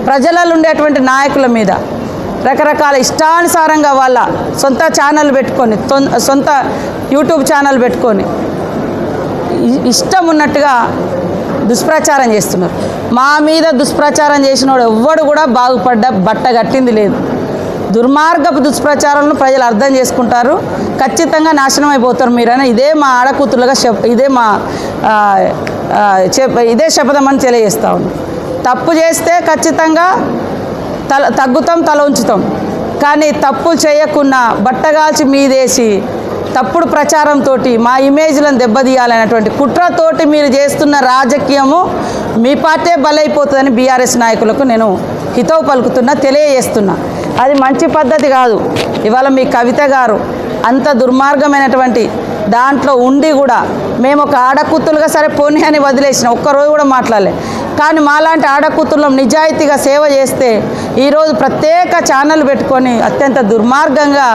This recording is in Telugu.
ప్రజలలో ఉండేటువంటి నాయకుల మీద రకరకాల ఇష్టానుసారంగా వాళ్ళ సొంత ఛానల్ పెట్టుకొని సొంత యూట్యూబ్ ఛానల్ పెట్టుకొని ఇష్టం ఉన్నట్టుగా దుష్ప్రచారం చేస్తున్నారు. మా మీద దుష్ప్రచారం చేసినోడు ఎవ్వడు కూడా బట్ట కట్టింది లేదు. దుర్మార్గపు దుష్ప్రచారాలను ప్రజలు అర్థం చేసుకుంటారు. ఖచ్చితంగా నాశనం అయిపోతారు మీరైనా. ఇదే మా ఆడకూతులుగా ఇదే శపథమని తెలియజేస్తా ఉన్నాం. తప్పు చేస్తే ఖచ్చితంగా తగ్గుతాం, తల ఉంచుతాం. కానీ తప్పులు చేయకుండా బట్టగాల్చి మీదేసి తప్పుడు ప్రచారంతో మా ఇమేజ్లను దెబ్బతీయాలనేటువంటి కుట్రతోటి మీరు చేస్తున్న రాజకీయము మీ పార్టీ బలైపోతుందని బీఆర్ఎస్ నాయకులకు నేను హితవు పలుకుతున్నా, తెలియజేస్తున్నా. అది మంచి పద్ధతి కాదు. ఇవాళ మీ కవిత గారు అంత దుర్మార్గమైనటువంటి దాంట్లో ఉండి కూడా మేము ఒక ఆడకూతులుగా సరే పోనీ అని వదిలేసిన ఒక్కరోజు కూడా మాట్లాడలే. కానీ మాలాంటి ఆడకూతులం నిజాయితీగా సేవ చేస్తే ఈరోజు ప్రత్యేక ఛానల్ పెట్టుకొని అత్యంత దుర్మార్గంగా